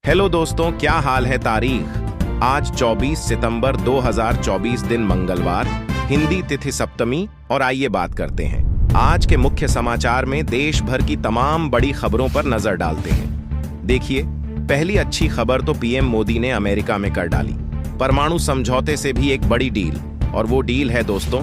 Hello दोस्तों, क्या हाल है। तारीख आज 24 सितंबर 2024 दिन मंगलवार, हिंदी तिथि सप्तमी। और आइए बात करते हैं आज के मुख्य समाचार में देश भर की तमाम बड़ी खबरों पर नजर डालते हैं। देखिए, पहली अच्छी खबर तो पीएम मोदी ने अमेरिका में कर डाली परमाणु समझौते से भी एक बड़ी डील। और वो डील है दोस्तों,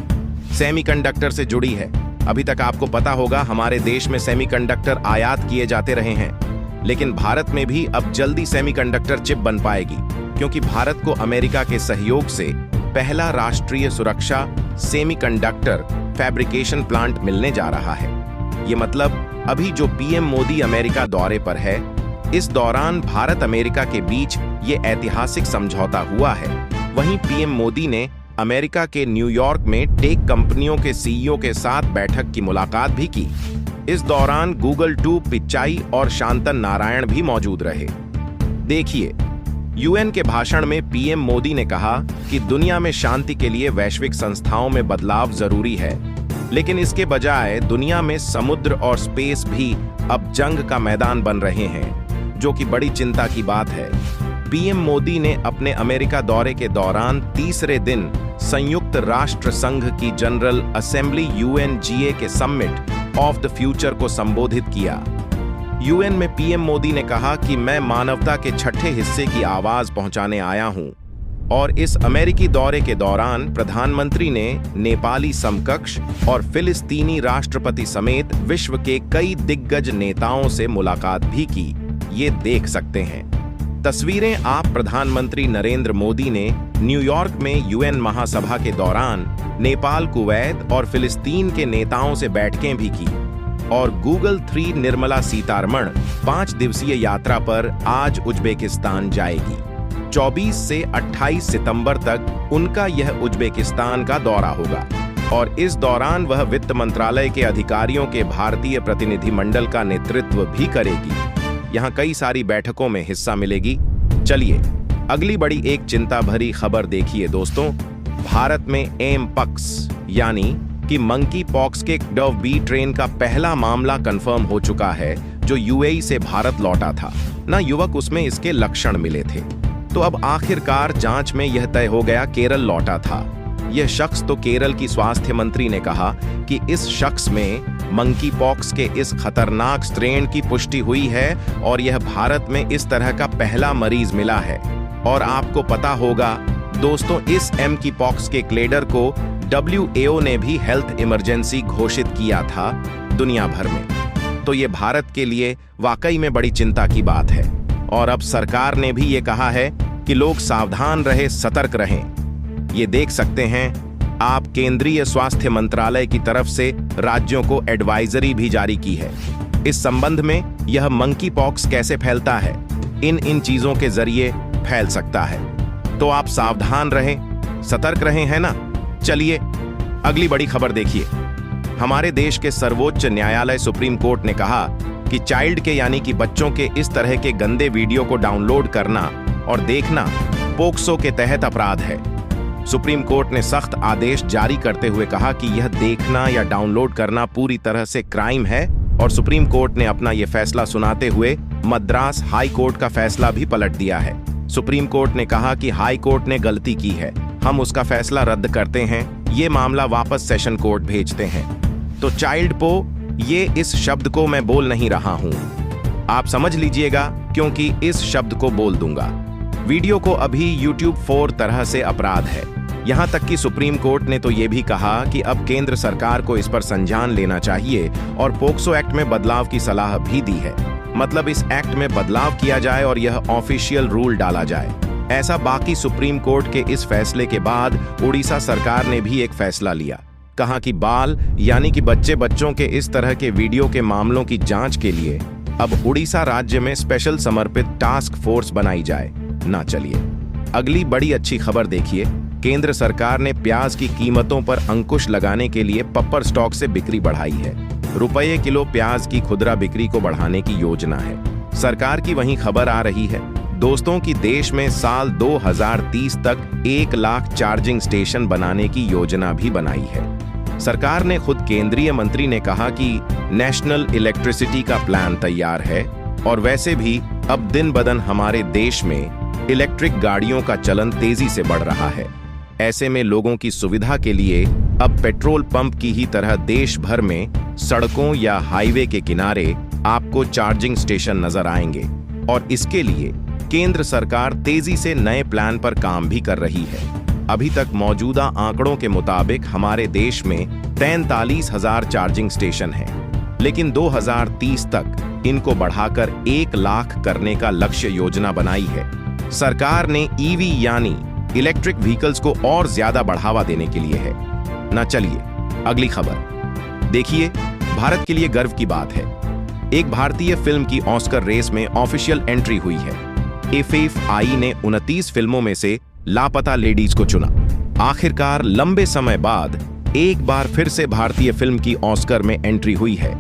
सेमीकंडक्टर से जुड़ी है। अभी तक आपको पता होगा हमारे देश में सेमीकंडक्टर आयात किए जाते रहे हैं, लेकिन भारत में भी अब जल्दी सेमीकंडक्टर चिप बन पाएगी, क्योंकि भारत को अमेरिका के सहयोग से पहला राष्ट्रीय सुरक्षा सेमीकंडक्टर फैब्रिकेशन प्लांट मिलने जा रहा है। ये मतलब अभी जो पीएम मोदी अमेरिका दौरे पर है, इस दौरान भारत अमेरिका के बीच ये ऐतिहासिक समझौता हुआ है। वहीं पीएम मोदी ने अमेरिका के न्यूयॉर्क में टेक कंपनियों के सीईओ के साथ बैठक की मुलाकात भी की। इस दौरान गूगल पिचाई और शांतन नारायण भी मौजूद रहे। देखिए, यूएन के भाषण में पीएम मोदी ने कहा कि दुनिया में शांति के लिए वैश्विक संस्थाओं में बदलाव जरूरी है, लेकिन इसके बजाय दुनिया में समुद्र और स्पेस भी अब जंग का मैदान बन रहे हैं, जो कि बड़ी चिंता की बात है। पीएम मोदी ने अपने अमेरिका दौरे के दौरान तीसरे दिन संयुक्त राष्ट्र संघ की जनरल असेंबली यूएनजीए के समिट ऑफ द फ्यूचर को संबोधित किया। यूएन में पीएम मोदी ने कहा कि मैं मानवता के छठे हिस्से की आवाज पहुंचाने आया हूं। और इस अमेरिकी दौरे के दौरान प्रधानमंत्री ने नेपाली समकक्ष और फिलिस्तीनी राष्ट्रपति समेत विश्व के कई दिग्गज नेताओं से मुलाकात भी की। ये देख सकते हैं तस्वीरें आप। प्रधानमंत्री नरेंद्र मोदी ने न्यूयॉर्क में यूएन महासभा के दौरान नेपाल, कुवैत और फिलिस्तीन के नेताओं से बैठकें भी की। और गूगल 3 निर्मला सीतारमण 5 दिवसीय यात्रा पर आज उज्बेकिस्तान जाएगी। 24 से 28 सितंबर तक उनका यह उज्बेकिस्तान का दौरा होगा और इस दौरान वह वित्त मंत्रालय के अधिकारियों के भारतीय प्रतिनिधिमंडल का नेतृत्व भी करेगी। यहाँ कई सारी बैठकों में हिस्सा मिलेगी। चलिए अगली बड़ी एक चिंता भरी खबर देखिए दोस्तों। भारत में एमपॉक्स यानी कि मंकी पॉक्स के डव-बी ट्रेन का पहला मामला कंफर्म हो चुका है, जो यूएई से भारत लौटा था ना। युवक उसमें इसके लक्षण मिले थे, तो अब आखिरकार जांच में यह तय हो गया केरल लौटा था। यह शख्स तो केरल की स्वास्थ्य मंत्री ने कहा कि इस शख्स में मंकी पॉक्स के इस खतरनाक स्ट्रेन की पुष्टि हुई है और यह भारत में इस तरह का पहला मरीज मिला है। और आपको पता होगा दोस्तों, इस मंकी पॉक्स के क्लेडर को WHO ने भी हेल्थ इमरजेंसी घोषित किया था दुनिया भर में। तो ये भारत के लिए वाकई में बड़ी चिंता की बात है। और अब सरकार ने भी ये कहा है कि लोग सावधान रहे, सतर्क रहें। ये देख सकते हैं आप, केंद्रीय स्वास्थ्य मंत्रालय की तरफ से राज्यों को एडवाइजरी भी जारी की है इस संबंध में। यह मंकी पॉक्स कैसे फैलता है, इन चीजों के जरिए फैल सकता है। तो आप सावधान रहें, सतर्क रहें, है ना। चलिए अगली बड़ी खबर देखिए। हमारे देश के सर्वोच्च न्यायालय सुप्रीम कोर्ट ने कहा कि चाइल्ड के यानी कि बच्चों के इस तरह के गंदे वीडियो को डाउनलोड करना और देखना पोक्सो के तहत अपराध है। सुप्रीम कोर्ट ने सख्त आदेश जारी करते हुए कहा कि यह देखना या डाउनलोड करना पूरी तरह से क्राइम है। और सुप्रीम कोर्ट ने अपना यह फैसला सुनाते हुए मद्रास हाई कोर्ट का फैसला भी पलट दिया है। सुप्रीम कोर्ट ने कहा कि हाई कोर्ट ने गलती की है, हम उसका फैसला रद्द करते हैं, ये मामला वापस सेशन कोर्ट भेजते हैं। तो चाइल्ड पो, ये इस शब्द को मैं बोल नहीं रहा हूं, आप समझ लीजिएगा, क्योंकि इस शब्द को बोल दूंगा। वीडियो को अभी YouTube 4 तरह से अपराध है। यहां तक कि सुप्रीम कोर्ट ने तो यह भी कहा कि अब केंद्र सरकार को इस पर संज्ञान लेना चाहिए और पोक्सो एक्ट में बदलाव की सलाह भी दी है। मतलब इस एक्ट में बदलाव किया जाए और यह ऑफिशियल रूल डाला जाए। ऐसा बाकी सुप्रीम कोर्ट के इस फैसले के बाद उड़ीसा सरकार ने भी एक फैसला लिया। कहा कि बाल यानी कि बच्चों के इस तरह के वीडियो के मामलों की जांच के लिए अब उड़ीसा राज्य में स्पेशल समर्पित टास्क फोर्स बनाई जाए ना। चलिए अगली बड़ी अच्छी खबर देखिए। केंद्र सरकार ने प्याज की कीमतों पर अंकुश लगाने के लिए पप्पर स्टॉक से बिक्री बढ़ाई है। रुपये किलो प्याज की खुदरा बिक्री को बढ़ाने की योजना है सरकार की। वहीं खबर आ रही है दोस्तों कि देश में साल 2030 तक 1 लाख चार्जिंग स्टेशन बनाने की योजना भी बनाई है सरकार ने। खुद केंद्रीय मंत्री ने कहा कि नेशनल इलेक्ट्रिसिटी का प्लान तैयार है और वैसे भी अब दिन बदन हमारे देश में इलेक्ट्रिक गाड़ियों का चलन तेजी से बढ़ रहा है। ऐसे में लोगों की सुविधा के लिए अब पेट्रोल पंप की ही तरह देश भर में सड़कों या हाईवे के किनारे आपको चार्जिंग स्टेशन नजर आएंगे और इसके लिए केंद्र सरकार तेजी से नए प्लान पर काम भी कर रही है। अभी तक मौजूदा आंकड़ों के मुताबिक हमारे देश में 43,000 चार्जिंग स्टेशन हैं, लेकिन 2030 तक इनको बढ़ाकर 1 लाख करने का लक्ष्य योजना बनाई है। सरकार ने ईवी यानी इलेक्ट्रिक व्हीकल्स को और ज्यादा बढ़ावा देने के लिए है ना। चलिए अगली खबर देखिए। भारत के लिए गर्व की बात है, एक भारतीय फिल्म की ऑस्कर रेस में ऑफिशियल एंट्री हुई है। एफएफआई ने 29 फिल्मों में से लापता लेडीज को चुना। आखिरकार लंबे समय बाद एक बार फिर से भारतीय फिल्म की ऑस्कर में एंट्री हुई है।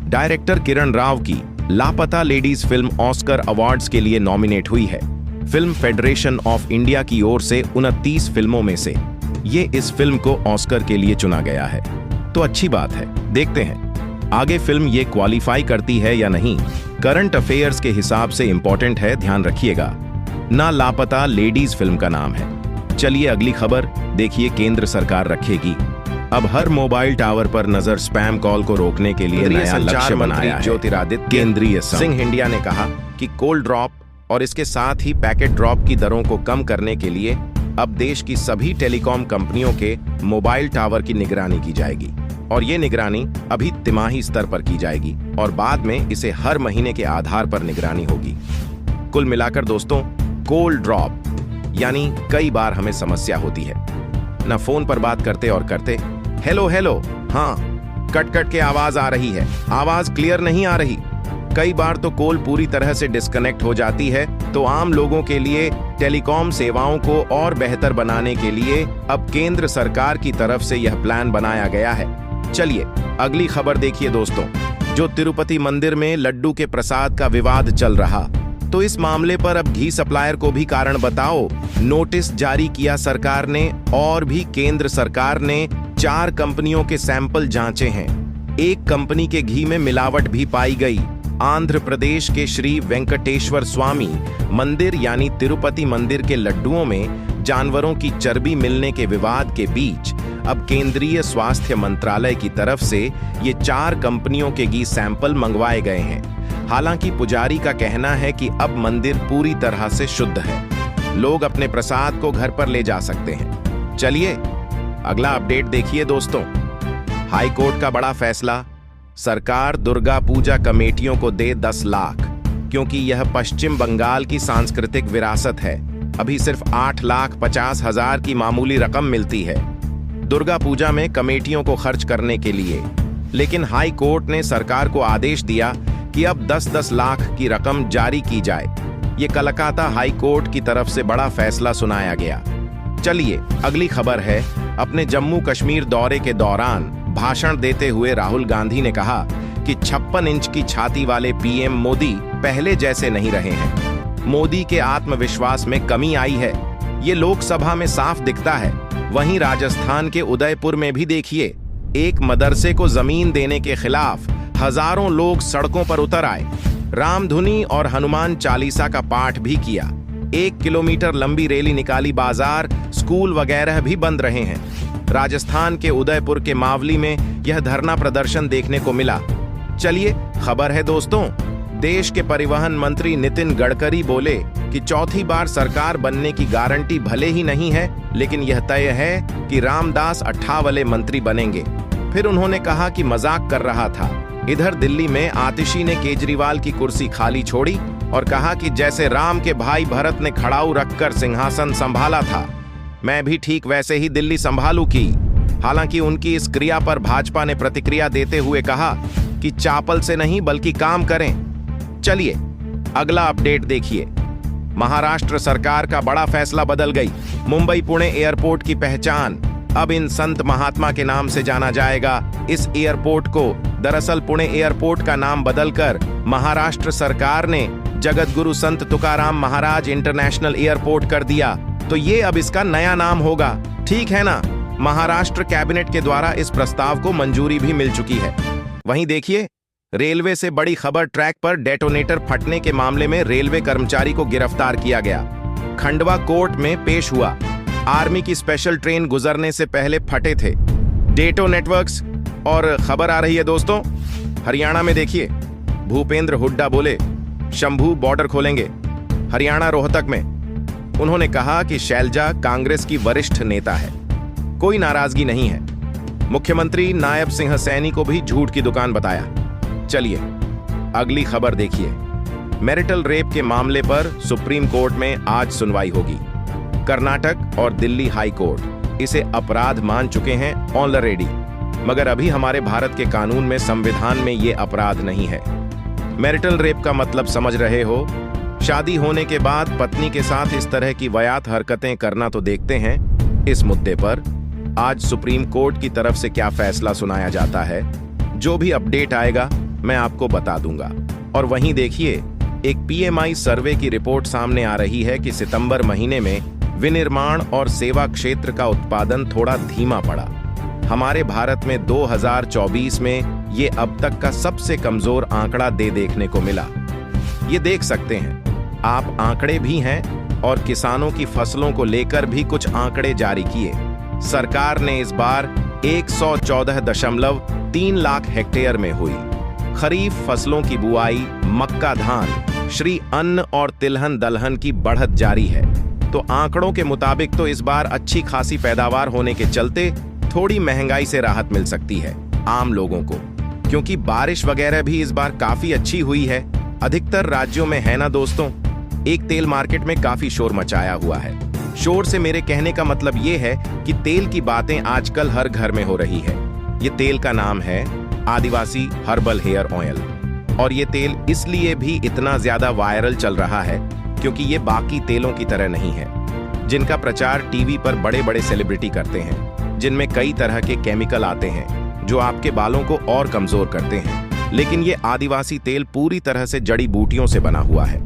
डायरेक्टर किरण राव की लापता लेडीज फिल्म ऑस्कर अवार्ड्स के लिए नॉमिनेट हुई है। फिल्म फेडरेशन ऑफ इंडिया की ओर से 29 फिल्मों में से ये इस फिल्म को ऑस्कर के लिए चुना गया है, तो अच्छी बात है। देखते हैं आगे फिल्म ये क्वालिफाई करती है या नहीं। करंट अफेयर्स के हिसाब से इंपॉर्टेंट है, ध्यान रखिएगा। ना लापता लेडीज फिल्म का नाम है। चलिए अगली खबर देखिए। केंद्र सरकार रखेगी अब हर मोबाइल टावर पर नजर। स्पैम कॉल को रोकने के लिए नया लक्ष्य बनाया है। ज्योतिरादित्य केंद्रीय सिंह इंडिया ने कहा कि कोल ड्रॉप और इसके साथ ही पैकेट ड्रॉप की दरों को कम करने के लिए अब देश की सभी टेलीकॉम कंपनियों के मोबाइल टावर की निगरानी की जाएगी और ये निगरानी अभी तिमाही स्तर पर की जाएगी और बाद में इसे हर महीने के आधार पर निगरानी होगी। कुल मिलाकर दोस्तों, कोल ड्रॉप यानी कई बार हमें समस्या होती है ना, फोन पर बात करते और करते हेलो हेलो, हाँ, कट कट के आवाज आ रही है, आवाज क्लियर नहीं आ रही। कई बार तो कॉल पूरी तरह से डिस्कनेक्ट हो जाती है। तो आम लोगों के लिए टेलीकॉम सेवाओं को और बेहतर बनाने के लिए अब केंद्र सरकार की तरफ से यह प्लान बनाया गया है। चलिए अगली खबर देखिए दोस्तों। जो तिरुपति मंदिर में लड्डू के प्रसाद का विवाद चल रहा, तो इस मामले पर अब घी सप्लायर को भी कारण बताओ नोटिस जारी किया सरकार ने और भी केंद्र सरकार ने 4 कंपनियों के सैंपल जांचे हैं। एक कंपनी के घी में मिलावट भी पाई गई। आंध्र प्रदेश के श्री वेंकटेश्वर स्वामी मंदिर यानी तिरुपति मंदिर के लड्डुओं में जानवरों की चर्बी मिलने के विवाद के बीच अब केंद्रीय स्वास्थ्य मंत्रालय की तरफ से ये 4 कंपनियों के घी सैंपल मंगवाए गए हैं। हालांकि पुजारी का कहना है कि अब मंदिर पूरी तरह से शुद्ध है, लोग अपने प्रसाद को घर पर ले जा सकते हैं। चलिए अगला अपडेट देखिए दोस्तों। हाई कोर्ट का बड़ा फैसला, सरकार दुर्गा पूजा कमेटियों को दे 10 लाख, क्योंकि यह पश्चिम बंगाल की सांस्कृतिक विरासत है। अभी सिर्फ 8,50,000 की मामूली रकम मिलती है दुर्गा पूजा में कमेटियों को खर्च करने के लिए, लेकिन हाई कोर्ट ने सरकार को आदेश दिया कि अब 10-10 लाख की रकम जारी की जाए। ये कलकत्ता हाई कोर्ट की तरफ से बड़ा फैसला सुनाया गया। चलिए अगली खबर है। अपने जम्मू कश्मीर दौरे के दौरान भाषण देते हुए राहुल गांधी ने कहा कि 56 इंच की छाती वाले पीएम मोदी पहले जैसे नहीं रहे हैं। मोदी के आत्मविश्वास में कमी आई है, ये लोकसभा में साफ दिखता है। वहीं राजस्थान के उदयपुर में भी देखिए, एक मदरसे को जमीन देने के खिलाफ हजारों लोग सड़कों पर उतर आए, रामधुनी और हनुमान चालीसा का पाठ भी किया। 1 किलोमीटर लंबी रैली निकाली, बाजार, स्कूल वगैरह भी बंद रहे हैं। राजस्थान के उदयपुर के मावली में यह धरना प्रदर्शन देखने को मिला। चलिए खबर है दोस्तों, देश के परिवहन मंत्री नितिन गडकरी बोले कि चौथी बार सरकार बनने की गारंटी भले ही नहीं है, लेकिन यह तय है कि रामदास अठावले मंत्री बनेंगे। फिर उन्होंने कहा कि मजाक कर रहा था। इधर दिल्ली में आतिशी ने केजरीवाल की कुर्सी खाली छोड़ी और कहा कि जैसे राम के भाई भरत ने खड़ाऊ रखकर सिंहासन संभाला था, मैं भी ठीक वैसे ही दिल्ली संभालू की। हालांकि उनकी इस क्रिया पर भाजपा ने प्रतिक्रिया देते हुए कहा कि चापल से नहीं बल्कि काम करें। चलिए अगला अपडेट देखिए। महाराष्ट्र सरकार का बड़ा फैसला बदल गई। मुंबई पुणे एयरपोर्ट की पहचान अब इन संत महात्मा के नाम से जाना जाएगा। इस एयरपोर्ट को दरअसल पुणे एयरपोर्ट का नाम बदलकर महाराष्ट्र सरकार ने जगतगुरु संत तुकाराम महाराज इंटरनेशनल एयरपोर्ट कर दिया, तो ये अब इसका नया नाम होगा। ठीक है ना। महाराष्ट्र कैबिनेट के द्वारा इस प्रस्ताव को मंजूरी भी मिल चुकी है। वहीं देखिए रेलवे से बड़ी खबर, ट्रैक पर डेटोनेटर फटने के मामले में रेलवे कर्मचारी को गिरफ्तार किया गया। खंडवा कोर्ट में पेश हुआ। आर्मी की स्पेशल ट्रेन गुजरने से पहले फटे थे डेटोनेटवर्क्स। और खबर आ रही है दोस्तों, हरियाणा में देखिए, भूपेंद्र हुड्डा बोले शंभू बॉर्डर खोलेंगे। हरियाणा रोहतक में उन्होंने कहा कि शैलजा कांग्रेस की वरिष्ठ नेता है, कोई नाराजगी नहीं है। मुख्यमंत्री नायब सिंह सैनी को भी झूठ की दुकान बताया। चलिए अगली खबर देखिए। मैरिटल रेप के मामले पर सुप्रीम कोर्ट में आज सुनवाई होगी। कर्नाटक और दिल्ली हाई कोर्ट इसे अपराध मान चुके हैं ऑलरेडी, मगर अभी हमारे भारत के कानून में, संविधान में ये अपराध नहीं है। मैरिटल रेप का मतलब समझ रहे हो? शादी होने के बाद पत्नी के साथ इस तरह की वायात हरकतें करना। तो देखते हैं इस मुद्दे पर आज सुप्रीम कोर्ट की तरफ से क्या फैसला सुनाया जाता है। जो भी अपडेट आएगा मैं आपको बता दूंगा। और वहीं देखिए, एक PMI सर्वे की रिपोर्ट सामने आ रही है कि सितंबर महीने में विनिर्माण और सेवा क्षेत्र का उत्पादन थोड़ा धीमा पड़ा। हमारे भारत में 2024 में ये अब तक का सबसे कमजोर आंकड़ा देखने को मिला। ये देख सकते हैं आप, आंकड़े भी हैं और किसानों की फसलों को लेकर भी कुछ आंकड़े जारी किए। सरकार ने इस बार 114.3 लाख हेक्टेयर में हुई खरीफ फसलों की बुआई, मक्का, धान, श्री अन्न और तिलहन दलहन की बढ़त जारी है। तो आंकड़ों के मुताबिक तो इस बार अच्छी खासी पैदावार होने के चलते थोड़ी महंगाई से राहत मिल सकती है आम लोगों को, क्योंकि बारिश वगैरह भी इस बार काफी अच्छी हुई है अधिकतर राज्यों में, है ना दोस्तों। एक तेल मार्केट में काफी शोर मचाया हुआ है। शोर से मेरे कहने का मतलब ये है कि तेल की बातें आजकल हर घर में हो रही है। ये तेल का नाम है आदिवासी हर्बल हेयर ऑयल, और ये तेल इसलिए भी इतना ज्यादा वायरल चल रहा है क्योंकि ये बाकी तेलों की तरह नहीं है जिनका प्रचार टीवी पर बड़े बड़े सेलिब्रिटी करते हैं, जिनमें कई तरह के केमिकल आते हैं जो आपके बालों को और कमजोर करते हैं। लेकिन ये आदिवासी तेल पूरी तरह से जड़ी बूटियों से बना हुआ है।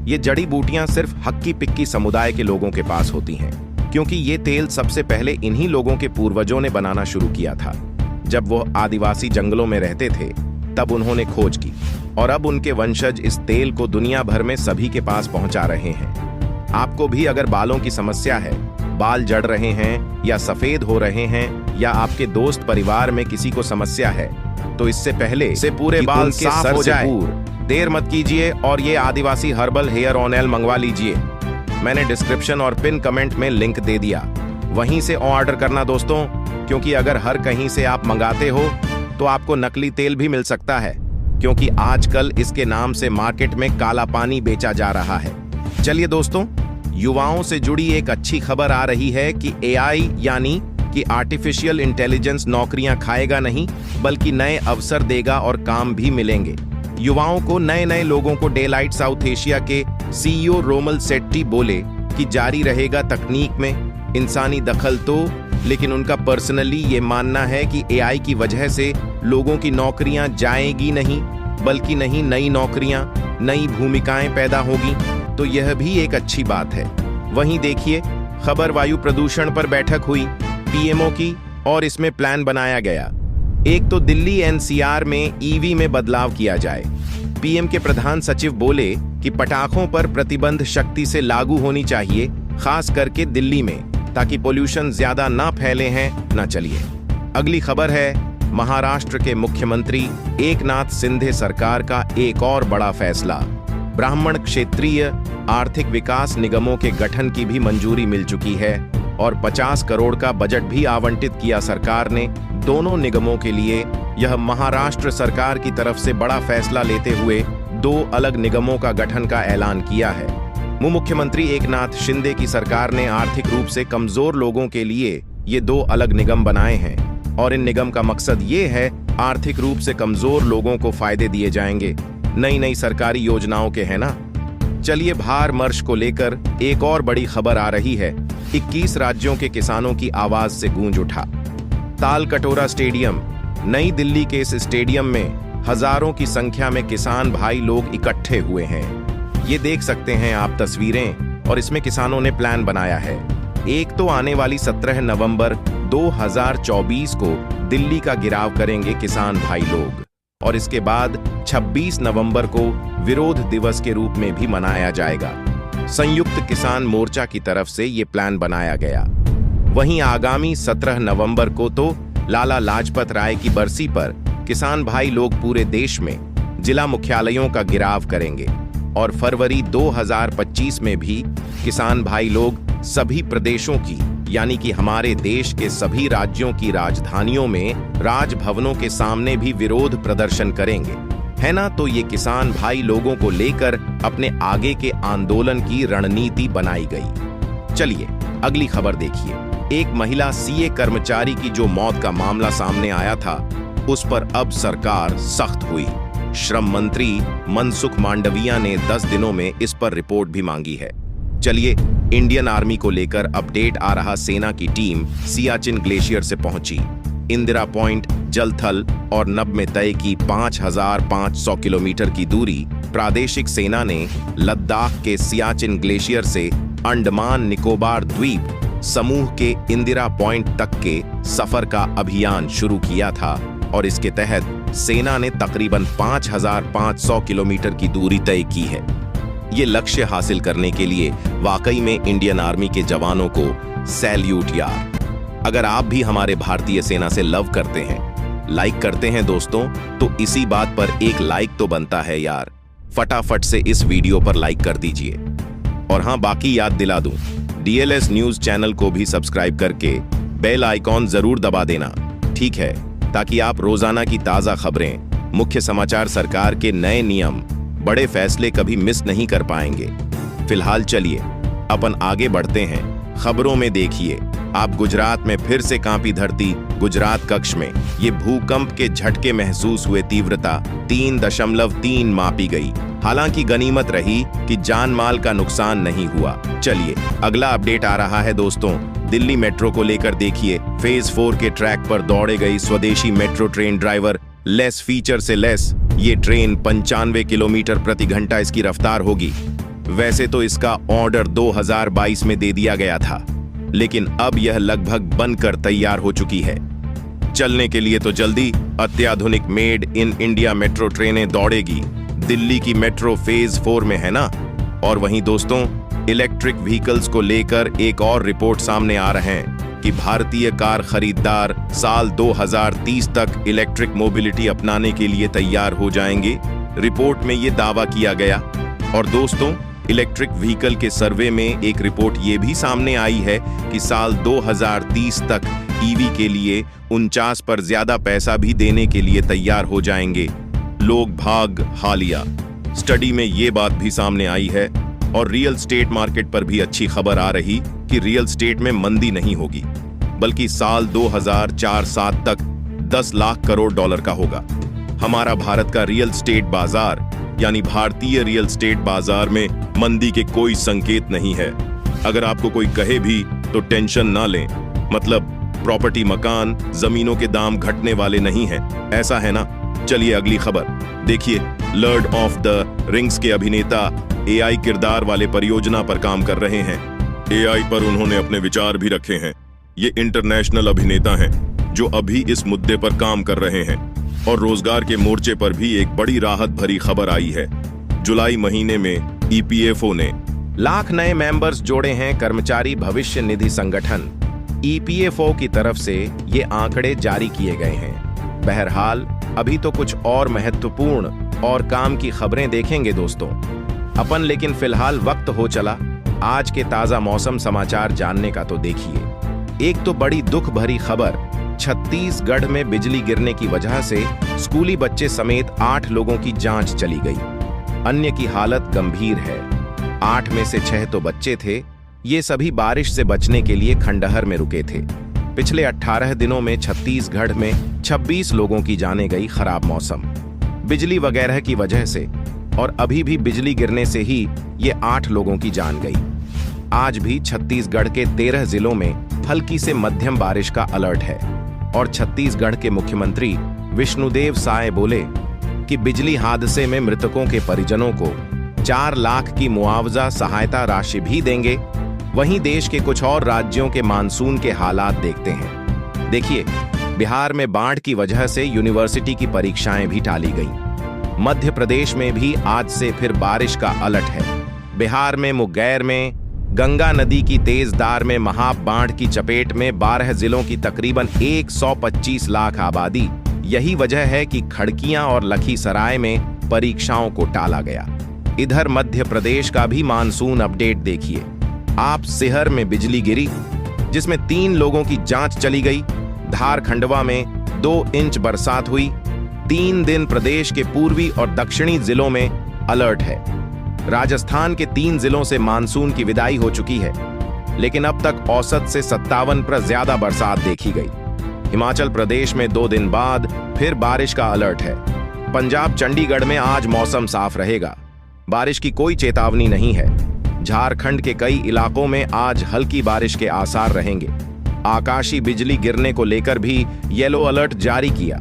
ये जड़ी बूटियां सिर्फ हक्की पिक्की समुदाय के लोगों के पास होती हैं, क्योंकि ये तेल सबसे पहले इन्हीं लोगों के पूर्वजों ने बनाना शुरू किया था। जब वो आदिवासी जंगलों में रहते थे तब उन्होंने खोज की, और अब उनके वंशज इस तेल को दुनिया भर में सभी के पास पहुंचा रहे हैं। आपको भी अगर बालों की समस्या है, बाल जड़ रहे हैं या सफेद हो रहे हैं, या आपके दोस्त परिवार में किसी को समस्या है, तो इससे पहले से पूरे बाल साफ हो जाए, देर मत कीजिए और ये आदिवासी हर्बल हेयर ऑयल मंगवा लीजिए। मैंने डिस्क्रिप्शन और पिन कमेंट में लिंक दे दिया, वहीं से ऑर्डर करना दोस्तों, क्योंकि अगर हर कहीं से आप मंगाते हो तो आपको नकली तेल भी मिल सकता है, क्योंकि आजकल इसके नाम से मार्केट में काला पानी बेचा जा रहा है। चलिए दोस्तों, युवाओं से जुड़ी एक अच्छी खबर आ रही है कि AI यानी कि आर्टिफिशियल इंटेलिजेंस नौकरियां खाएगा नहीं, बल्कि नए अवसर देगा और काम भी मिलेंगे। युवाओं को, नए नए लोगों को डेलाइट साउथ एशिया के CEO रोमल सेट्टी बोले कि जारी रहेगा तकनीक में इंसानी दखल तो, लेकिन उनका पर्सनली ये मानना है कि AI की वजह से लोगों की नौकरियां जाएगी नहीं, बल्कि नई नौकरियां, नई भूमिकाएं पैदा होगी। तो यह भी एक अच्छी बात है। वहीं देखिए, खबर वायु प्रदूषण पर बैठक हुई PMO की, और इसमें प्लान बनाया गया। एक तो दिल्ली NCR में EV में बदलाव किया जाए। PM के प्रधान सचिव बोले कि पटाखों पर प्रतिबंध शक्ति से लागू होनी चाहिए, खास करके दिल्ली में, ताकि पोल्यूशन ज्यादा ना फैले हैं ना। चलिए अगली खबर है महाराष्ट्र के मुख्यमंत्री एकनाथ शिंदे सरकार का एक और बड़ा फैसला। ब्राह्मण क्षेत्रीय आर्थिक विकास निगमों के गठन की भी मंजूरी मिल चुकी है और 50 करोड़ का बजट भी आवंटित किया सरकार ने दोनों निगमों के लिए। यह महाराष्ट्र सरकार की तरफ से बड़ा फैसला लेते हुए 2 अलग निगमों का गठन का ऐलान किया है। मुख्यमंत्री एकनाथ शिंदे की सरकार ने आर्थिक रूप से कमजोर लोगों के लिए ये 2 अलग निगम बनाए हैं, और इन निगम का मकसद ये है आर्थिक रूप से कमजोर लोगों को फायदे दिए जाएंगे नई सरकारी योजनाओं के, है ना। चलिए भारत को लेकर एक और बड़ी खबर आ रही है। 21 राज्यों के किसानों की आवाज से गूंज उठा। तालकटोरा स्टेडियम, नई दिल्ली के इस स्टेडियम में हजारों की संख्या में किसान भाई लोग इकट्ठे हुए हैं। ये देख सकते हैं आप तस्वीरें, और इसमें किसानों ने प्लान बनाया है। एक तो आने वाली 17 नवंबर 2024 को दिल्ली का घेराव करेंगे किसान भाई लोग। और इसके बाद 26 नवंबर को विरोध दिवस के रूप में भी मनाया जाएगा। संयुक्त किसान मोर्चा की तरफ से ये प्लान बनाया गया। वहीं आगामी 17 नवंबर को तो लाला लाजपत राय की बरसी पर किसान भाई लोग पूरे देश में जिला मुख्यालयों का घेराव करेंगे और फरवरी 2025 में भी किसान भाई लोग सभी प्रदेशों की यानी कि हमारे देश के सभी राज्यों की राजधानियों में राजभवनों के सामने भी विरोध प्रदर्शन करेंगे, है ना। तो ये किसान भाई लोगों को लेकर अपने आगे के आंदोलन की रणनीति बनाई गई। चलिए अगली खबर देखिए। एक महिला सीए कर्मचारी की जो मौत का मामला सामने आया था, उस पर अब सरकार सख्त हुई। श्रम मंत्री मनसुख मांडविया ने 10 दिनों में इस पर रिपोर्ट भी मांगी है। चलिए इंडियन आर्मी को लेकर अपडेट आ रहा। सेना की टीम सियाचिन ग्लेशियर से पहुंची। इंदिरा पॉइंट, जल थल और नभ में तय की 5500 किलोमीटर की दूरी। प्रादेशिक सेना ने लद्दाख के सियाचिन ग्लेशियर से अंडमान निकोबार द्वीप समूह के इंदिरा पॉइंट तक के सफर का अभियान शुरू किया था और इसके तहत सेना ने तकरीबन 5500 किलोमीटर की दूरी तय की है। ये लक्ष्य हासिल करने के लिए वाकई में इंडियन आर्मी के जवानों को सैल्यूट यार। अगर आप भी हमारे भारतीय सेना से लव करते हैं, लाइक करते हैं दोस्तों, तो इसी बात पर एक लाइक तो बनता है यार। फटाफट से इस वीडियो पर लाइक कर दीजिए। और हाँ, बाकी याद दिला दूं, डीएलएस न्यूज चैनल को भी सब्सक्राइब करके बेल आइकॉन जरूर दबा देना, ठीक है, ताकि आप रोजाना की ताजा खबरें, मुख्य समाचार, सरकार के नए नियम, बड़े फैसले कभी मिस नहीं कर पाएंगे। फिलहाल चलिए अपन आगे बढ़ते हैं। खबरों में देखिए, आप गुजरात में फिर से कांपी धरती। गुजरात कक्ष में ये भूकंप के झटके महसूस हुए। तीव्रता 3.3 मापी गई। हालांकि गनीमत रही कि जान माल का नुकसान नहीं हुआ। चलिए अगला अपडेट आ रहा है दोस्तों, दिल्ली मेट्रो को लेकर। देखिए फेज 4 के ट्रैक पर दौड़े गई स्वदेशी metro train. Driver less feature से लेस ये ट्रेन 95 किलोमीटर प्रति घंटा इसकी रफ्तार होगी। वैसे तो इसका ऑर्डर 2022 में दे दिया गया था, लेकिन अब यह लगभग बनकर तैयार हो चुकी है। चलने के लिए तो जल्दी अत्याधुनिक मेड इन इंडिया मेट्रो ट्रेनें दौड़ेगी। दिल्ली की मेट्रो फेज 4 में है ना। और वहीं दोस्तों, इलेक्ट्रिक व्हीकल्स को लेकर एक और रिपोर्ट सामने आ रहे हैं कि भारतीय कार खरीदार साल 2030 तक इलेक्ट्रिक मोबिलिटी अपनाने के लिए तैयार हो जाएंगे। रिपोर्ट में यह दावा किया गया। और दोस्तों, इलेक्ट्रिक व्हीकल के सर्वे में एक रिपोर्ट ये भी सामने आई है कि साल 2030 तक ईवी के लिए 49 पर ज्यादा पैसा भी देने के लिए तैयार हो जाएंगे लोग। भाग हालिया स्टडी में ये बात भी सामने आई है। और रियल स्टेट मार्केट पर भी अच्छी खबर आ रही कि रियल स्टेट में मंदी नहीं होगी, बल्कि साल 2047 तक 10 लाख करोड़ डॉलर का होगा। हमारा भारत का रियल स्टेट बाजार यानी भारतीय रियल स्टेट बाजार में मंदी के कोई संकेत नहीं है। अगर आपको कोई कहे भी तो टेंशन ना लें, मतलब प्रॉपर्टी, मकान, जमीनों के दाम घटने वाले नहीं हैं, ऐसा है ना। चलिए अगली खबर देखिए। लॉर्ड ऑफ द रिंग्स के अभिनेता एआई किरदार वाले परियोजना पर काम कर रहे हैं। एआई पर उन्होंने अपने विचार भी रखे हैं। ये इंटरनेशनल अभिनेता हैं जो अभी इस मुद्दे पर काम कर रहे हैं। और रोजगार के मोर्चे पर भी एक बड़ी राहत भरी खबर आई है। जुलाई महीने में ईपीएफओ ने 1 लाख नए मेंबर्स जोड़े हैं। कर्मचारी भविष्य निधि संगठन ईपीएफओ की तरफ से ये आंकड़े जारी किए गए हैं। बहरहाल अभी तो कुछ और महत्वपूर्ण और काम की खबरें देखेंगे दोस्तों अपन, लेकिन फिलहाल वक्त हो चला आज के ताजा मौसम समाचार जानने का। तो देखिए, एक तो बड़ी दुख भरी खबर, छत्तीसगढ़ में बिजली गिरने की वजह से स्कूली बच्चे समेत 8 लोगों की जांच चली गई। अन्य की हालत गंभीर है। 8 में से 6 तो बच्चे थे। ये सभी बारिश से बचने के लिए खंडहर में रुके थे। पिछले 18 दिनों में छत्तीसगढ़ में 26 लोगों की जानें गई। खराब मौसम, बिजली वगैरह की वजह से और अभी भी बिजली गिरने से ही ये 8 लोगों की जान गई। आज भी छत्तीसगढ़ के 13 जिलों में हल्की से मध्यम बारिश का अलर्ट है। और छत्तीसगढ़ के मुख्यमंत्री विष्णुदेव साय बोले कि बिजली हादसे में मृतकों के परिजनों को 4 लाख की मुआवजा सहायता राशि भी देंगे। वहीं देश के कुछ और राज्यों के मानसून के हालात देखते हैं। देखिए, बिहार में बाढ़ की वजह से यूनिवर्सिटी की परीक्षाएं भी टाली गईं। मध्य प्रदेश में भी आज से फिर बारिश का अलर्ट है। बिहार में मुंगेर में गंगा नदी की तेज धार में महा बाढ़ की चपेट में 12 जिलों की तकरीबन 125 लाख आबादी। यही वजह है कि खड़कियां और लखीसराय में परीक्षाओं को टाला गया। इधर मध्य प्रदेश का भी मानसून अपडेट देखिए। आप सिहर में बिजली गिरी, जिसमें 3 लोगों की जांच चली गई। धार खंडवा में 2 इंच बरसात हुई। 3 दिन प्रदेश के पूर्वी और दक्षिणी जिलों में अलर्ट है। राजस्थान के 3 जिलों से मानसून की विदाई हो चुकी है, लेकिन अब तक औसत से 57 पर ज्यादा बरसात देखी गई। हिमाचल प्रदेश में 2 दिन बाद फिर बारिश का अलर्ट है। पंजाब चंडीगढ़ में आज मौसम साफ रहेगा, बारिश की कोई चेतावनी नहीं है। झारखंड के कई इलाकों में आज हल्की बारिश के आसार रहेंगे। आकाशीय बिजली गिरने को लेकर भी येलो अलर्ट जारी किया।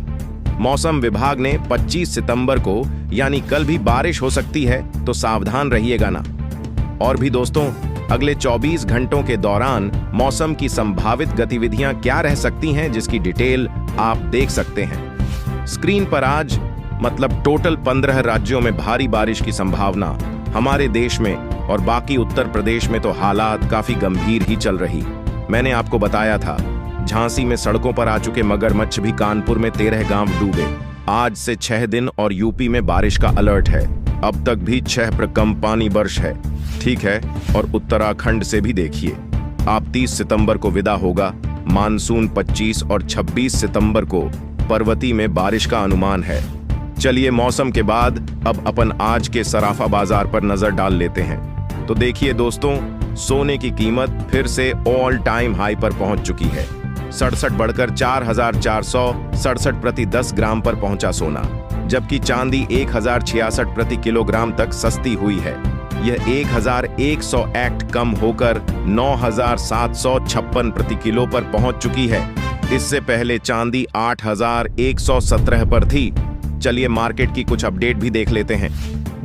मौसम विभाग ने 25 सितंबर को यानी कल भी बारिश हो सकती है, तो सावधान रहिएगा ना। और भी दोस्तों, अगले 24 घंटों के दौरान मौसम की संभावित गतिविधियां क्या रह सकती हैं, जिसकी डिटेल आप देख सकते हैं स्क्रीन पर। आज मतलब टोटल 15 राज्यों में भारी बारिश की संभावना। हमारे देश में और बाकी उत्तर प्रदेश में तो हालात काफी गंभीर ही चल रही। मैंने आपको बताया था, झांसी में सड़कों पर आ चुके मगरमच्छ भी कानपुर में 13 गांव डूबे। आज से 6 दिन और यूपी में बारिश का अलर्ट है। अब तक भी 6 पर कम पानी बर्ष है, ठीक है। और उत्तराखंड से भी देखिए, आप 30 सितंबर को विदा होगा मानसून। 25 और 26 सितंबर को पर्वती में बारिश का अनुमान है। चलिए मौसम के बाद अब अपन आज के सराफा बाजार पर नजर डाल लेते हैं। तो देखिए दोस्तों, सोने की कीमत फिर से ऑल टाइम हाई पर पहुंच चुकी है। 67 बढ़कर 4,467 प्रति 10 ग्राम पर पहुंचा सोना, जबकि चांदी 1,066 प्रति किलोग्राम तक सस्ती हुई है। यह 1,100 एक्ट कम होकर 9,756 प्रति किलो पर पहुंच चुकी है। इससे पहले चांदी 8,117 पर थी। चलिए मार्केट की कुछ अपडेट भी देख लेते हैं।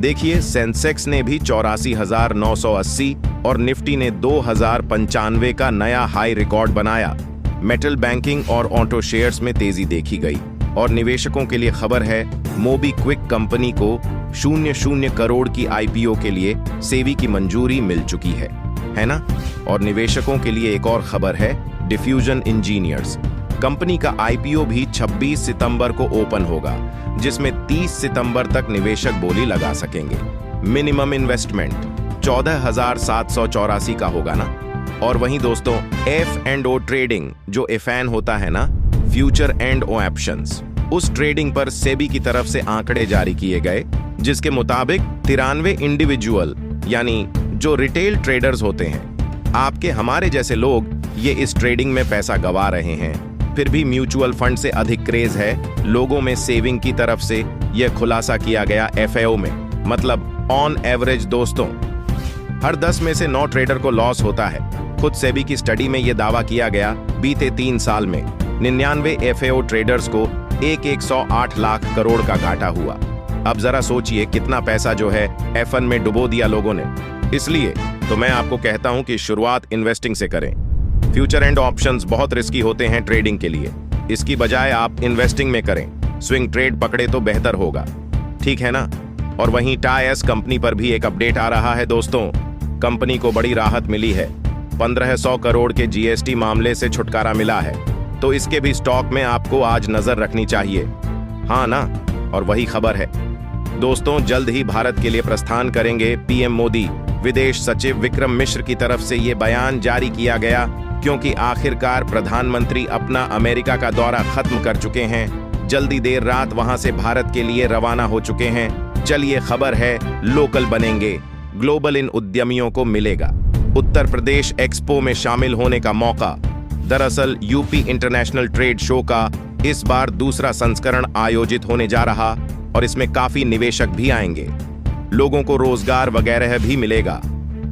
देखिए, सेंसेक्स ने भी 84,980 और निफ्टी ने 2,095 का नया हाई रिकॉर्ड बनाया। मेटल बैंकिंग और ऑटो शेयर्स में तेजी देखी गई। और निवेशकों के लिए खबर है, मोबी क्विक कंपनी को 00 करोड़ की आईपीओ के लिए सेबी की मंजूरी मिल चुकी है ना। और निवेशकों के लिए एक और खबर है, डिफ्यूजन इंजीनियर्स कंपनी का आईपीओ भी 26 सितंबर को ओपन होगा, जिसमें 30 सितंबर तक निवेशक बोली लगा सकेंगे। मिनिमम इन्वेस्टमेंट 14,784 का होगा ना। और वहीं दोस्तों, F&O ट्रेडिंग, जो एफएन होता है ना, फ्यूचर एंड ओ ऑप्शंस, उस ट्रेडिंग पर सेबी की तरफ से आंकड़े जारी किए गए, जिसके मुताबिक 93 इंडिविजुअल यानी जो रिटेल ट्रेडर्स होते हैं, आपके हमारे जैसे लोग, ये इस ट्रेडिंग में पैसा गंवा रहे हैं। फिर भी म्यूचुअल फंड से अधिक क्रेज है लोगों में सेविंग की तरफ से, यह खुलासा किया गया एफएओ में। मतलब ऑन एवरेज दोस्तों, हर 10 में से 9 ट्रेडर को लॉस होता है। खुद सेबी की स्टडी में यह दावा किया गया, बीते 3 साल में 99 एफएओ ट्रेडर्स को 108 लाख करोड़ का घाटा हुआ। अब जरा सोचिए कितना पैसा जो है एफएन में डुबो दिया लोगों ने। इसलिए तो मैं आपको कहता हूं कि शुरुआत इन्वेस्टिंग से करें। फ्यूचर एंड ऑप्शंस बहुत रिस्की होते हैं ट्रेडिंग के लिए, इसकी बजाय आप इन्वेस्टिंग में करें। स्विंग ट्रेड पकड़े तो बेहतर होगा, ठीक है ना। और वहीं टाइस कंपनी पर भी एक अपडेट आ रहा है दोस्तों। कंपनी को बड़ी राहत मिली है, 1500 करोड़ के जीएसटी मामले से छुटकारा मिला है, तो इसके भी स्टॉक में आपको आज नजर रखनी चाहिए, हाँ ना। और वही खबर है दोस्तों, जल्द ही भारत के लिए प्रस्थान करेंगे पीएम मोदी। विदेश सचिव विक्रम मिश्र की तरफ से ये बयान जारी किया गया, क्योंकि आखिरकार प्रधानमंत्री अपना अमेरिका का दौरा खत्म कर चुके हैं। जल्दी देर रात वहां से भारत के लिए रवाना हो चुके हैं। चलिए खबर है, लोकल बनेंगे, ग्लोबल इन उद्यमियों को मिलेगा उत्तर प्रदेश एक्सपो में शामिल होने का मौका। दरअसल यूपी इंटरनेशनल ट्रेड शो का इस बार दूसरा संस्करण आयोजित होने जा रहा, और इसमें काफी निवेशक भी आएंगे। लोगों को रोजगार वगैरह भी मिलेगा।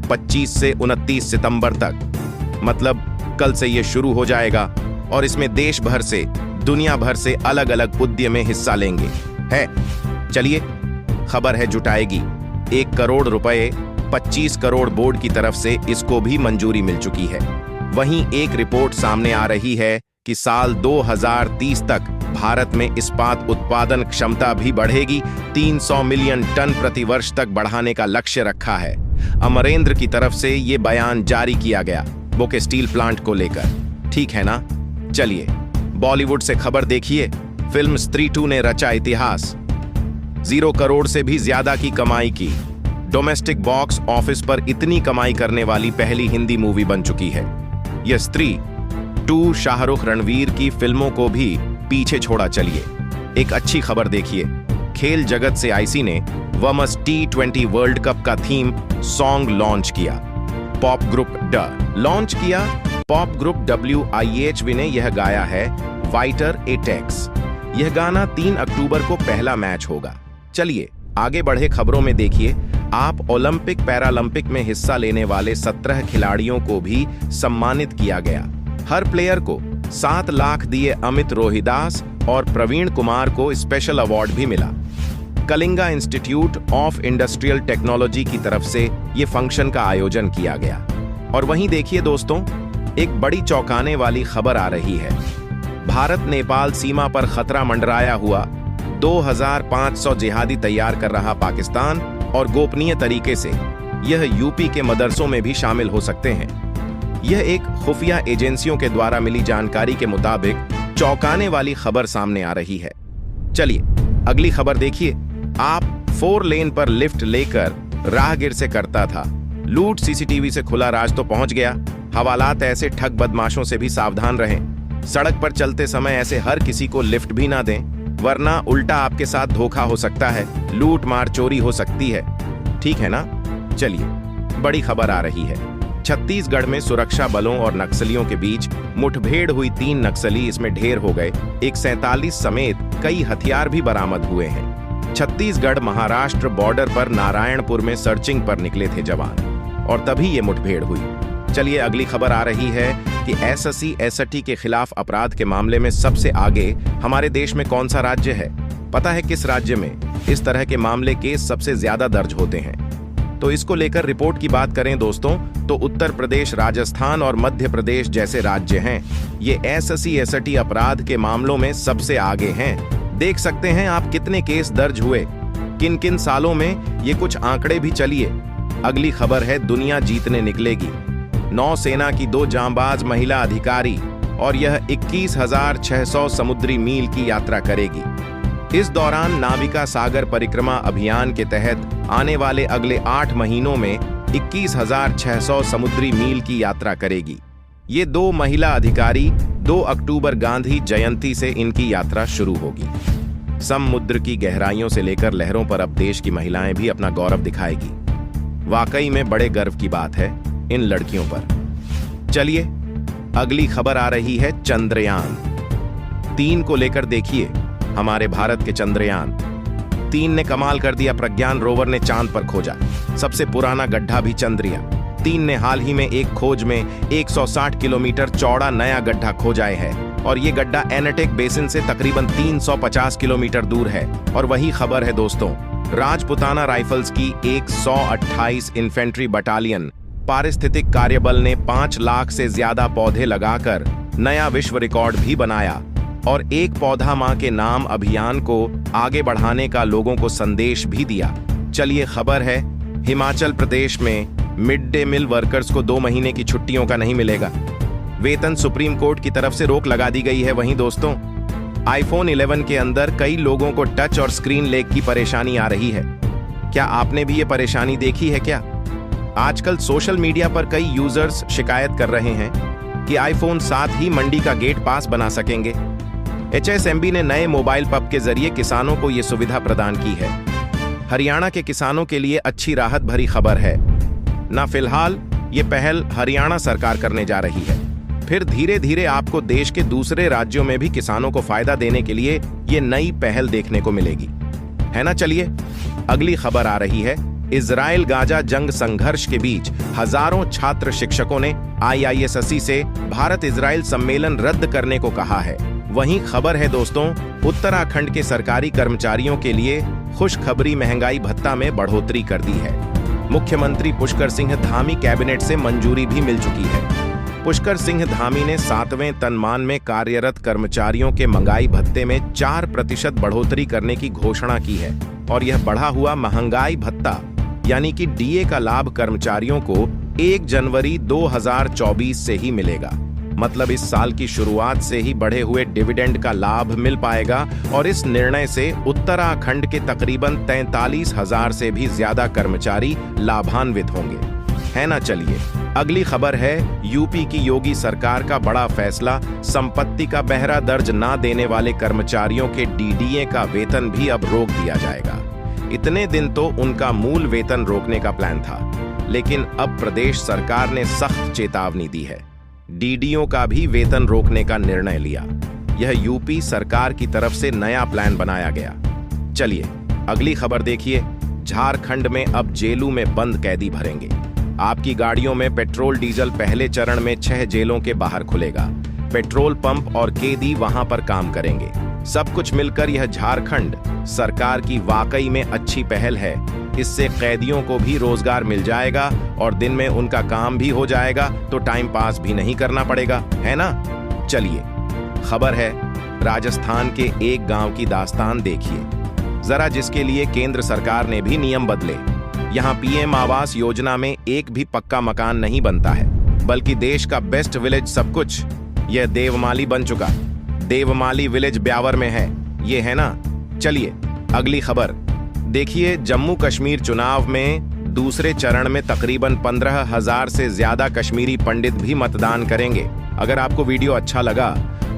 25 से 29 सितंबर तक, मतलब कल से ये शुरू हो जाएगा। और इसमें देश भर से, दुनिया भर से अलग अलग उद्यमी हिस्सा लेंगे। है, चलिए खबर है जुटाएगी 1 करोड़ रुपए। 25 करोड़ बोर्ड की तरफ से इसको भी मंजूरी मिल चुकी है। वहीं एक रिपोर्ट सामने आ रही है कि साल 2030 तक भारत में इस्पात उत्पादन क्षमता भी बढ़ेगी। 300 मिलियन टन प्रति वर्ष तक बढ़ाने का लक्ष्य रखा है। अमरेंद्र की तरफ से ये बयान जारी किया गया वो के स्टील प्लांट को लेकर। ठीक है ना? चलिए बॉलीवुड से खबर देखिए। फिल्म स्त्री 2 ने रचा इतिहास। 0 करोड़ से भी ज्यादा की कमाई की। डोमेस्टिक बॉक्स ऑफिस पर इतनी कमाई करने वाली पहली हिंदी मूवी बन चुकी है। यह स्त्री 2 शाहरुख रणवीर की फिल्मों को भी पीछे छोड़ा। चलिए एक अच्छी खबर देखिए। खेल जगत से आईसी ने वुमेन्स T20 वर्ल्ड कप का थीम सॉन्ग लॉन्च किया। पॉप ग्रुप लॉन्च किया। पॉप ग्रुप WIHV ने यह गाया है वाइटर एटेक्स। यह गाना 3 अक्टूबर को पहला मैच होगा। चलिए आगे बढ़े खबरों में देखिए आप। ओलंपिक पैरालंपिक में हिस्सा लेने वाले 17 खिलाड़ियों को भी सम्मानित किया गया। हर प्लेयर को 7 लाख दिए अमित रोहिदास और प्रवीण कुमार को स्पेशल अवार्ड भी मिला। Kalinga institute of industrial technology की तरफ से यह फंक्शन का आयोजन किया गया। और वहीं देखिए दोस्तों, एक बड़ी चौंकाने वाली खबर आ रही है। भारत नेपाल सीमा पर खतरा मंडराया हुआ 2500 जिहादी तैयार कर रहा पाकिस्तान और गोपनीय तरीके से यह यूपी के मदरसों में भी शामिल हो सकते हैं। यह एक खुफिया एजेंसियों के द्वारा मिली जानकारी के मुताबिक चौंकाने वाली खबर सामने आ रही है। चलिए अगली खबर देखिए आप। 4 लेन पर लिफ्ट लेकर राहगीर से करता था लूट। सीसीटीवी से खुला राज तो पहुंच गया। हवालात ऐसे ठग बदमाशों से भी सावधान रहें। सड़क पर चलते समय ऐसे हर किसी को लिफ्ट भी ना दें, वरना उल्टा आपके साथ धोखा हो सकता है, लूट मार चोरी हो सकती है। ठीक है ना? चलिए बड़ी खबर आ रही है। छत्तीसगढ़ में सुरक्षा बलों और नक्सलियों के बीच मुठभेड़ हुई। 3 नक्सली इसमें ढेर हो गए। एक 47 समेत कई हथियार भी बरामद हुए हैं। छत्तीसगढ़ महाराष्ट्र बॉर्डर पर नारायणपुर में सर्चिंग पर निकले थे जवान और तभी ये मुठभेड़ हुई। चलिए अगली खबर आ रही है कि SSC ST के खिलाफ अपराध के मामले में सबसे आगे हमारे देश में कौन सा राज्य है? पता है किस राज्य में इस तरह के मामले केस सबसे ज्यादा दर्ज होते हैं? तो इसको लेकर रिपोर्ट की बात करें दोस्तों तो उत्तर प्रदेश, राजस्थान और मध्य प्रदेश जैसे राज्य हैं। ये SSC ST अपराध के मामलों में सबसे आगे हैं। देख सकते हैं आप कितने केस दर्ज हुए, किन किन सालों में, ये कुछ आंकड़े भी। चलिए अगली खबर है दुनिया जीतने निकलेगी। नौसेना की 2 जांबाज महिला अधिकारी और यह 21,600 समुद्री मील की यात्रा करेगी। इस दौरान नाविका सागर परिक्रमा अभियान के तहत आने वाले अगले 8 महीनों में 21,600 समुद्री मील की यात्रा करेगी। ये 2 महिला अधिकारी 2 अक्टूबर गांधी जयंती से इनकी यात्रा शुरू होगी। समुद्र की गहराइयों से लेकर लहरों पर अब देश की महिलाएं भी अपना गौरव दिखाएगी। वाकई में बड़े गर्व की बात है इन लड़कियों पर। चलिए अगली खबर आ रही है चंद्रयान 3 को लेकर। देखिए हमारे भारत के चंद्रयान 3 ने कमाल कर दिया। प्रज्ञान रोवर ने चांद पर खोजा सबसे पुराना गड्ढा भी चंद्रयान 3 ने हाल ही में एक खोज में 160 किलोमीटर चौड़ा नया गड्ढा खोजा है और ये गड्ढा एनाटेक बेसिन से तकरीबन 350 किलोमीटर दूर है। और वही खबर है दोस्तों, राजपुताना राइफल्स की 128 इन्फेंट्री बटालियन पारिस्थितिक कार्यबल ने 5 लाख से ज्यादा पौधे लगाकर नया विश्व रिकॉर्ड भी बनाया और एक पौधा मां के नाम अभियान को आगे बढ़ाने का लोगों को संदेश भी दिया। चलिए खबर है हिमाचल प्रदेश में मिड डे मील वर्कर्स को 2 महीने की छुट्टियों का नहीं मिलेगा। वेतन सुप्रीम कोर्ट की तरफ से रोक लगा दी गई है। वहीं दोस्तों iPhone 11 के अंदर कई लोगों को टच और स्क्रीन लैग की परेशानी आ रही है। क्या आपने भी ये परेशानी देखी है क्या? आजकल सोशल मीडिया पर कई यूजर्स शिकायत कर रहे हैं कि iPhone 7 ही मंडी का गेट पास बना सकेंगे। HSMB ने नए मोबाइल पब के जरिए किसानों को ये सुविधा प्रदान की है। हरियाणा के किसानों के लिए अच्छी राहत भरी खबर है ना। फिलहाल ये पहल हरियाणा सरकार करने जा रही है, फिर धीरे धीरे आपको देश के दूसरे राज्यों में भी किसानों को फायदा देने के लिए ये नई पहल देखने को मिलेगी, है ना। चलिए अगली खबर आ रही है। इजराइल गाजा जंग संघर्ष के बीच हजारों छात्र शिक्षकों ने IISc से भारत इजराइल सम्मेलन रद्द करने को कहा है। वहीं खबर है दोस्तों, उत्तराखंड के सरकारी कर्मचारियों के लिए खुशखबरी, महंगाई भत्ता में बढ़ोतरी कर दी है। मुख्यमंत्री पुष्कर सिंह धामी कैबिनेट से मंजूरी भी मिल चुकी है। पुष्कर सिंह धामी ने 7वें तनमान में कार्यरत कर्मचारियों के महंगाई भत्ते में 4% बढ़ोतरी करने की घोषणा की है और यह बढ़ा हुआ महंगाई भत्ता यानी कि डीए का लाभ कर्मचारियों को 1 जनवरी 2024 से ही मिलेगा। मतलब इस साल की शुरुआत से ही बढ़े हुए डिविडेंड का लाभ मिल पाएगा और इस निर्णय से उत्तराखंड के तकरीबन 43,000 से भी ज्यादा कर्मचारी लाभान्वित होंगे, है ना। चलिए अगली खबर है यूपी की योगी सरकार का बड़ा फैसला। संपत्ति का बहरा दर्ज ना देने वाले कर्मचारियों के डीडीए का वेतन भी अब रोक दिया जाएगा। इतने दिन तो उनका मूल वेतन रोकने का प्लान था, लेकिन अब प्रदेश सरकार ने सख्त चेतावनी दी है। डीडीओ का भी वेतन रोकने का निर्णय लिया। यह यूपी सरकार की तरफ से नया प्लान बनाया गया। चलिए अगली खबर देखिए। झारखंड में अब जेलों में बंद कैदी भरेंगे। आपकी गाड़ियों में पेट्रोल डीजल पहले चरण में 6 जेलों के बाहर खुलेगा। पेट्रोल पंप और कैदी वहां पर काम करेंगे। सब कुछ मिलकर यह झारखंड सरकार की वाकई में अच्छी पहल है। इससे कैदियों को भी रोजगार मिल जाएगा और दिन में उनका काम भी हो जाएगा, तो टाइम पास भी नहीं करना पड़ेगा, है ना। चलिए खबर है राजस्थान के एक गांव की दास्तान देखिए जरा, जिसके लिए केंद्र सरकार ने भी नियम बदले। यहाँ पीएम आवास योजना में एक भी पक्का मकान नहीं बनता है, बल्कि देश का बेस्ट विलेज सब कुछ यह देवमाली बन चुका। देवमाली विलेज ब्यावर में है, ये है ना। चलिए अगली खबर देखिए। जम्मू कश्मीर चुनाव में दूसरे चरण में तकरीबन 15,000 से ज्यादा कश्मीरी पंडित भी मतदान करेंगे। अगर आपको वीडियो अच्छा लगा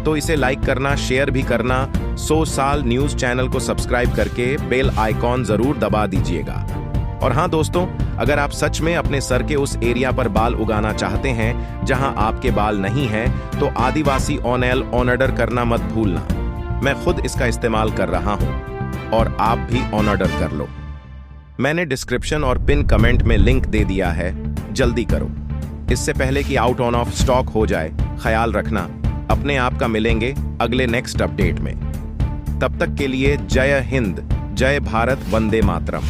तो इसे लाइक करना, शेयर भी करना। 100 साल न्यूज चैनल को सब्सक्राइब करके बेल आइकॉन जरूर दबा दीजिएगा। और हाँ दोस्तों, अगर आप सच में अपने सर के उस एरिया पर बाल उगाना चाहते हैं जहां आपके बाल नहीं हैं, तो आदिवासी ऑनेल ऑनर्डर करना मत भूलना। मैं खुद इसका इस्तेमाल कर रहा हूं और आप भी ऑनर्डर कर लो। मैंने डिस्क्रिप्शन और पिन कमेंट में लिंक दे दिया है, जल्दी करो इससे पहले कि आउट ऑन ऑफ स्टॉक हो जाए। ख्याल रखना अपने आप का। मिलेंगे अगले नेक्स्ट अपडेट में। तब तक के लिए जय हिंद, जय भारत, वंदे मातरम।